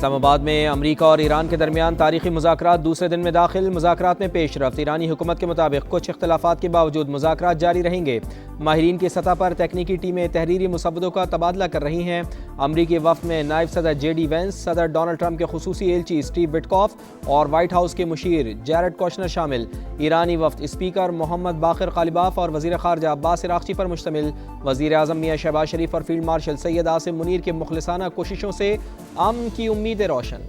اسلام آباد میں امریکہ اور ایران کے درمیان تاریخی مذاکرات دوسرے دن میں داخل۔ مذاکرات میں پیش رفت۔ ایرانی حکومت کے مطابق کچھ اختلافات کے باوجود مذاکرات جاری رہیں گے۔ ماہرین کی سطح پر تکنیکی ٹیمیں تحریری مسودوں کا تبادلہ کر رہی ہیں۔ امریکی وفد میں نائب صدر جے ڈی وینس، صدر ڈونلڈ ٹرمپ کے خصوصی ایلچی اسٹیو وٹکوف اور وائٹ ہاؤس کے مشیر جیرڈ کوشنر شامل۔ ایرانی وفد اسپیکر محمد باقر قالیباف اور وزیر خارجہ عباس عراقچی پر مشتمل۔ وزیر اعظم میاں شہباز شریف اور فیلڈ مارشل سید عاصم منیر کے مخلصانہ کوششوں سے امن کی امیدیں روشن۔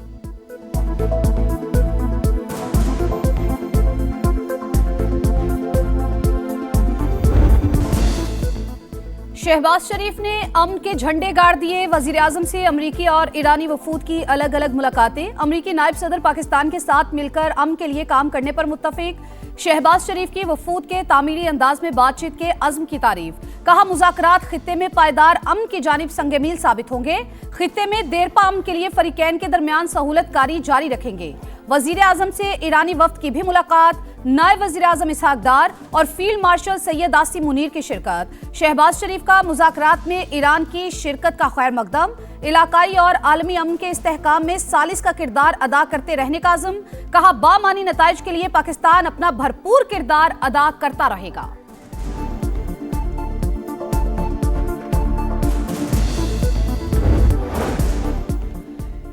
شہباز شریف نے امن کے جھنڈے گاڑ دیے۔ وزیر اعظم سے امریکی اور ایرانی وفود کی الگ الگ ملاقاتیں۔ امریکی نائب صدر پاکستان کے ساتھ مل کر امن کے لیے کام کرنے پر متفق۔ شہباز شریف کی وفود کے تعمیری انداز میں بات چیت کے عزم کی تعریف۔ کہا مذاکرات خطے میں پائیدار امن کی جانب سنگ میل ثابت ہوں گے۔ خطے میں دیرپا امن کے لیے فریقین کے درمیان سہولت کاری جاری رکھیں گے۔ وزیر اعظم سے ایرانی وفد کی بھی ملاقات۔ نائب وزیر اعظم اسحاق ڈار اور فیلڈ مارشل سید عاصم منیر کی شرکت۔ شہباز شریف کا مذاکرات میں ایران کی شرکت کا خیر مقدم۔ علاقائی اور عالمی امن کے استحکام میں ثالث کا کردار ادا کرتے رہنے کا عزم۔ کہا بامعنی نتائج کے لیے پاکستان اپنا بھرپور کردار ادا کرتا رہے گا۔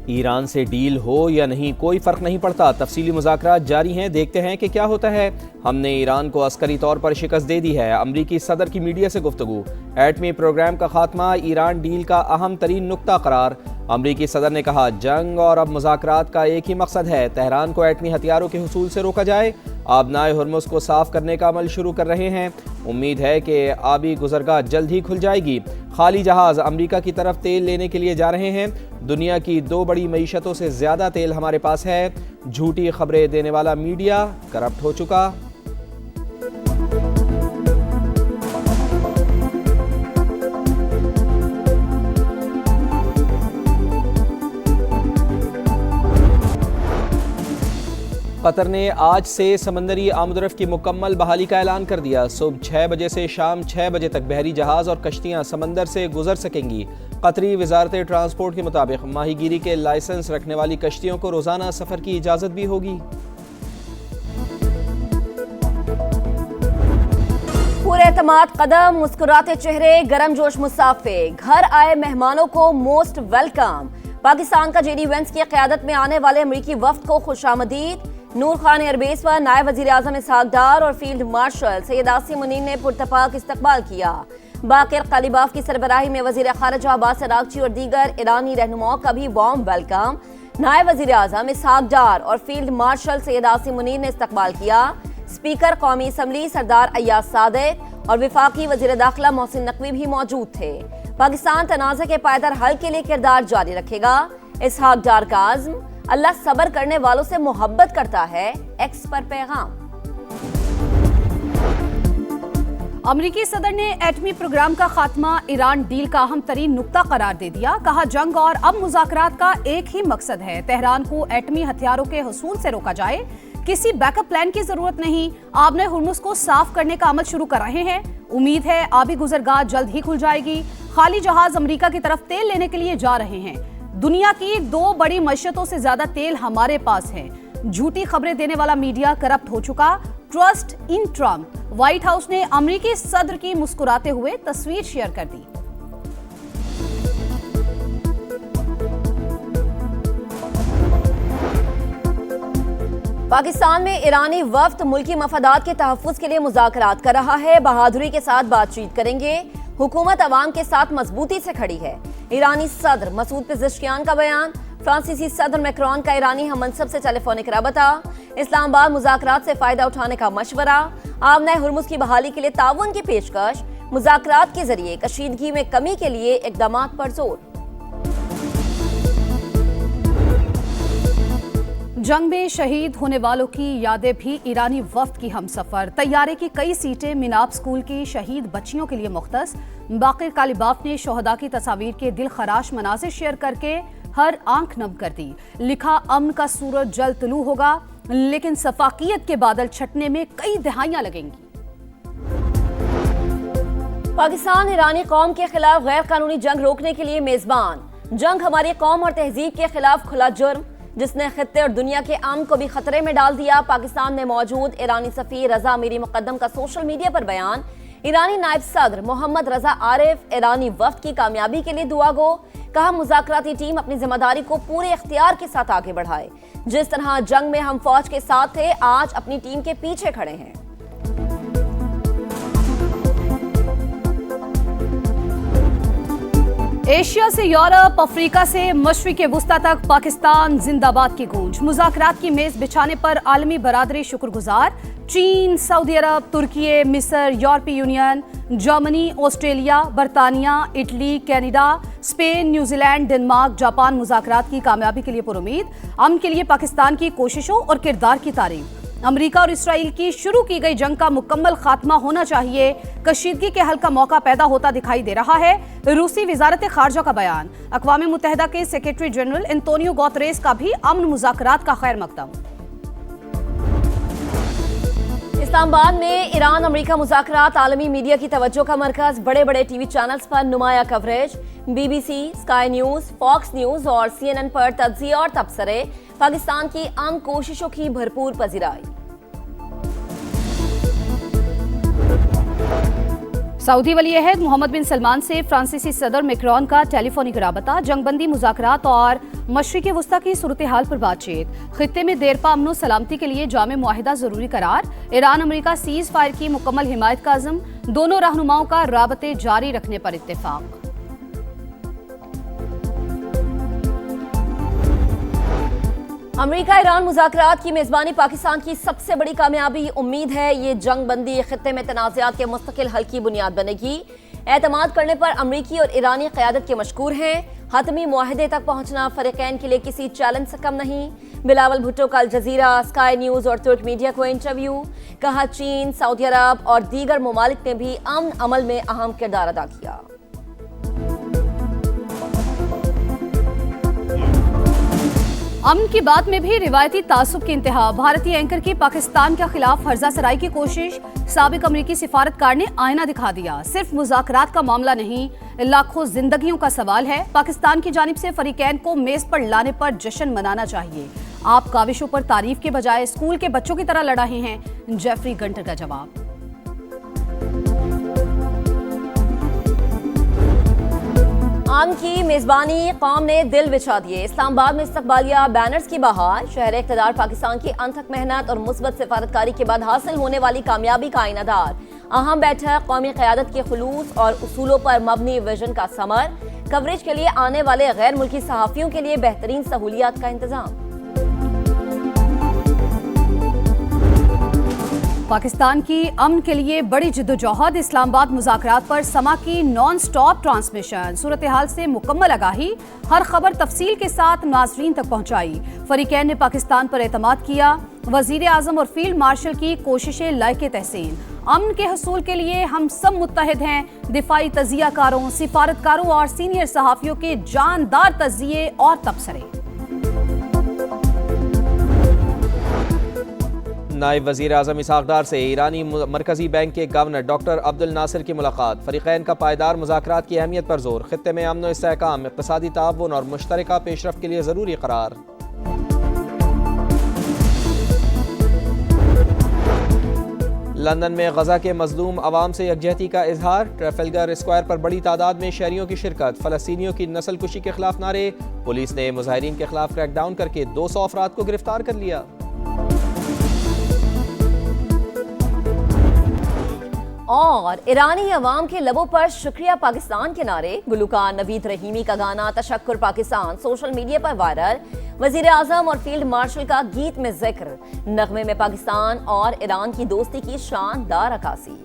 ایران سے ڈیل ہو یا نہیں کوئی فرق نہیں پڑتا، تفصیلی مذاکرات جاری ہیں، دیکھتے ہیں کہ کیا ہوتا ہے۔ ہم نے ایران کو عسکری طور پر شکست دے دی ہے۔ امریکی صدر کی میڈیا سے گفتگو۔ ایٹمی پروگرام کا خاتمہ ایران ڈیل کا اہم ترین نقطہ قرار۔ امریکی صدر نے کہا جنگ اور اب مذاکرات کا ایک ہی مقصد ہے، تہران کو ایٹمی ہتھیاروں کے حصول سے روکا جائے۔ آبنائے ہرمز کو صاف کرنے کا عمل شروع کر رہے ہیں۔ امید ہے کہ آبی گزرگاہ جلد ہی کھل جائے گی۔ خالی جہاز امریکہ کی طرف تیل لینے کے لیے جا رہے ہیں۔ دنیا کی 2 بڑی معیشتوں سے زیادہ تیل ہمارے پاس ہے۔ جھوٹی خبریں دینے والا میڈیا کرپٹ ہو چکا۔ قطر نے آج سے سمندری آمد و رفت کی مکمل بحالی کا اعلان کر دیا۔ صبح 6 بجے سے شام 6 بجے تک بحری جہاز اور کشتیاں سمندر سے گزر سکیں گی۔ قطری وزارت ٹرانسپورٹ کے مطابق ماہی گیری کے لائسنس رکھنے والی کشتیوں کو روزانہ سفر کی اجازت بھی ہوگی۔ پورے اعتماد قدم، مسکراتے چہرے، گرم جوش مسافر، گھر آئے مہمانوں کو موسٹ ویلکم۔ پاکستان کا جے ڈی وینس کی قیادت میں آنے والے امریکی وفد کو خوش آمدید۔ نور خان ایئر بیس پر نائب وزیر اعظم اسحاق ڈار اور فیلڈ مارشل سید عاصم منیر نے پرتپاک استقبال کیا۔ باقر قالیباف کی سربراہی میں وزیر خارجہ عباس عراقچی اور دیگر ایرانی رہنماؤں کا بھی وارم ویلکم۔ نائب وزیر اعظم اسحاق ڈار اور فیلڈ مارشل سید عاصم منیر نے استقبال کیا۔ اسپیکر قومی اسمبلی سردار ایاز صادق اور وفاقی وزیر داخلہ محسن نقوی بھی موجود تھے۔ پاکستان تنازع کے پائیدار حل کے لیے کردار جاری رکھے گا۔ اسحاق ڈار کا عزم، اللہ صبر کرنے والوں سے محبت کرتا ہے، ایکس پر پیغام۔ امریکی صدر نے ایٹمی پروگرام کا خاتمہ ایران ڈیل کا اہم ترین نقطہ قرار دے دیا۔ کہا جنگ اور اب مذاکرات کا ایک ہی مقصد ہے، تہران کو ایٹمی ہتھیاروں کے حصول سے روکا جائے۔ کسی بیک اپ پلان کی ضرورت نہیں، آبنائے ہرمز کو صاف کرنے کا عمل شروع کر رہے ہیں۔ امید ہے آبی گزرگاہ جلد ہی کھل جائے گی۔ خالی جہاز امریکہ کی طرف تیل لینے کے لیے جا رہے ہیں۔ دنیا کی 2 بڑی معیشتوں سے زیادہ تیل ہمارے پاس ہے۔ جھوٹی خبریں دینے والا میڈیا کرپٹ ہو چکا۔ Trust in Trump. White house نے امریکی صدر کی مسکراتے ہوئے تصویر شیئر کر دی۔ پاکستان میں ایرانی وفد ملکی مفادات کے تحفظ کے لیے مذاکرات کر رہا ہے، بہادری کے ساتھ بات چیت کریں گے۔ حکومت عوام کے ساتھ مضبوطی سے کھڑی ہے۔ ایرانی صدر مسعود پزشکیان کا بیان۔ فرانسیسی صدر میکرون کا ایرانی ہم منصب سے ٹیلی فونک رابطہ۔ اسلام آباد مذاکرات سے فائدہ اٹھانے کا مشورہ۔ آبنائے ہرمز کی بحالی کے لیے تعاون کی پیشکش۔ مذاکرات کے ذریعے کشیدگی میں کمی کے لیے اقدامات پر زور۔ جنگ میں شہید ہونے والوں کی یادیں بھی ایرانی وفد کی ہمسفر۔ طیارے کی کئی سیٹیں میناب اسکول کی شہید بچیوں کے لیے مختص۔ باقر قالیباف نے شہداء کی تصاویر کے دل خراش مناظر شیئر کر کے ہر آنکھ نم کر دی۔ لکھا امن کا سورج جلد طلوع ہوگا، لیکن سفاکیت کے بادل چھٹنے میں کئی دہائیاں لگیں گی۔ پاکستان ایرانی قوم کے خلاف غیر قانونی جنگ روکنے کے لیے میزبان۔ जंग हमारी कौम और तहजीब के खिलाफ खुला जुर्म, जिसने खित्ते और दुनिया के अमन को भी खतरे में डाल दिया। पाकिस्तान में मौजूद ईरानी सफीर रजा मीरी मुकद्दम का सोशल मीडिया पर बयान। ईरानी नायब सदर मोहम्मद रजा आरिफ ईरानी वफ्द की कामयाबी के लिए दुआ गो। कहा मुज़ाकराती टीम अपनी जिम्मेदारी को पूरे इख्तियार के साथ आगे बढ़ाए। जिस तरह जंग में हम फौज के साथ थे, आज अपनी टीम के पीछे खड़े हैं। एशिया से यूरोप, अफ्रीका से मशरिक़ वुस्ता तक पाकिस्तान जिंदाबाद की गूंज। मुज़ाकरात की मेज बिछाने पर आलमी बरादरी शुक्रगुजार। चीन, सऊदी अरब, तुर्की, मिस्र, यूरोपीय यूनियन, जर्मनी, ऑस्ट्रेलिया, बरतानिया, Italy, Canada, Spain, New Zealand, Denmark, Japan मुज़ाकरात की कामयाबी के लिए पुरुमीद। अमन के लिए पाकिस्तान की कोशिशों और किरदार की तारीफ। अमेरिका और इसराइल की शुरू की गई जंग का मुकम्मल खात्मा होना चाहिए। कशीदगी के हल का मौका पैदा होता दिखाई दे रहा है। रूसी वजारत खारजा का बयान। अक़वाम मुत्तहिदा के सेक्रेटरी जनरल एंटोनियो गुतेरेस का भी अमन मुज़ाकरात का खैर मकदम। इस्लामाबाद में ईरान अमेरिका मुज़ाकरात आलमी मीडिया की तवज्जो का मरकज। बड़े बड़े टीवी चैनल्स पर नुमाया coverage. BBC, Sky News, Fox News और CNN पर तज्ज़िये और तबसरे। पाकिस्तान की अमन कोशिशों की भरपूर पजीराई। सऊदी वली अहद मोहम्मद बिन सलमान से फ्रांसीसी सदर मैक्रोन का टेलीफोनिक राबता। जंगबंदी मुज़ाकरात और मशरिक़ वुस्ता की सूरत हाल पर बातचीत। खित्ते में देरपा अमन सलामती के लिए जामे मुआहिदा जरूरी करार। ईरान अमेरिका सीज फायर की मुकम्मल हिमायत का अज़म। दोनों रहनुमाओं का राबते जारी रखने पर इत्तेफाक। अमेरिका ईरान मुज़ाकरात की मेज़बानी पाकिस्तान की सबसे बड़ी कामयाबी। उम्मीद है ये जंग बंदी खित्ते में तनाज़ात के मुस्तकिल हल की बुनियाद बनेगी। एतमाद करने पर अमरीकी और ईरानी क़यादत के मशकूर हैं। हतमी मुआहदे तक पहुंचना फ़रीक़ैन के लिए किसी चैलेंज से कम नहीं। बिलावल भुट्टो का अल जज़ीरा, स्काई न्यूज़ और तुर्क मीडिया को इंटरव्यू। कहा चीन, सऊदी अरब और दीगर ममालिक ने भी अमन अमल में अहम किरदार अदा किया। अमन की बात में भी रिवायती तासुब की इंतहा। भारतीय एंकर की पाकिस्तान के खिलाफ हर्जा सराई की कोशिश। साबिक अमरीकी सिफारतकार ने आईना दिखा दिया। सिर्फ मुज़ाकरात का मामला नहीं, लाखों जिंदगियों का सवाल है। पाकिस्तान की जानिब से फरीकैन को मेज पर लाने पर जश्न मनाना चाहिए। आप काविशों पर तारीफ के बजाय स्कूल के बच्चों की तरह लड़ रहे हैं। जेफरी गंटर का जवाब। अमन की मेजबानी कौम ने दिल बिछा दिए। इस्लामाबाद में इस्तकबालिया बैनर्स की बहार। शहर इक़्तिदार पाकिस्तान की अनथक मेहनत और मुस्बत सिफारतकारी के बाद हासिल होने वाली कामयाबी का आईनादार। अहम बैठक, कौमी क़यादत के खुलूस और उसूलों पर मबनी विजन का समर। कवरेज के लिए आने वाले गैर मुल्की सहाफ़ियों के लिए बेहतरीन सहूलियात का इंतजाम। पाकिस्तान की अमन के लिए बड़ी जिद्दोजहद। इस्लामाबाद मुज़ाकरात पर समा की नॉन स्टॉप ट्रांसमिशन। सूरत हाल से मुकम्मल आगाही। हर खबर तफसील के साथ नाज़रीन तक पहुंचाई। फरीकैन ने पाकिस्तान पर एतमाद किया। वज़ीर आज़म और फील्ड मार्शल की कोशिशें लायके तहसीन। अमन के हसूल के लिए हम सब मुत्तहिद हैं। दिफाई तज़ियाकारों, सिफारतकारों और सीनियर सहाफ़ियों के जानदार तज़िये और तबसरे। नायब वज़ीर आज़म इसहाक़ डार से ईरानी मरकज़ी बैंक के गवर्नर डॉक्टर अब्दुल नासिर की मुलाकात। फ़रीक़ैन का पायदार मुज़ाकरात की अहमियत पर ज़ोर। खित्ते में अमन व इस्तेहकाम, इक़्तिसादी ताउन और मुश्तरका पेशरफ़्त के लिए ज़रूरी करार। लंदन में गज़ा के मज़लूम अवाम से यकजहती का इजहार। ट्रैफलगर स्क्वायर पर बड़ी तादाद में शहरियों की शिरकत। फ़लस्तीनियों की नस्ल कुशी के खिलाफ नारे। पुलिस ने मुजाहिरीन के खिलाफ क्रैकडाउन करके 200 अफराद को गिरफ्तार कर लिया। और ईरानी अवाम के लबों पर शुक्रिया पाकिस्तान के नारे। गुलूकार नवीद रहीमी का गाना तशक्कुर पाकिस्तान सोशल मीडिया पर वायरल। वजीर आजम और फील्ड मार्शल का गीत में जिक्र। नगमे में पाकिस्तान और ईरान की दोस्ती की शानदार अक्कासी।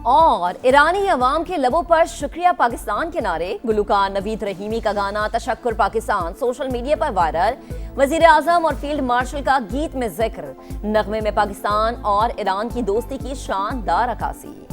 और ईरानी अवाम के लबों पर शुक्रिया पाकिस्तान के नारे। गुलूकार नवीद रहीमी का गाना तशक्कुर पाकिस्तान सोशल मीडिया पर वायरल। वजीर आजम और फील्ड मार्शल का गीत में जिक्र। नगमे में पाकिस्तान और ईरान की दोस्ती की शानदार अक्कासी।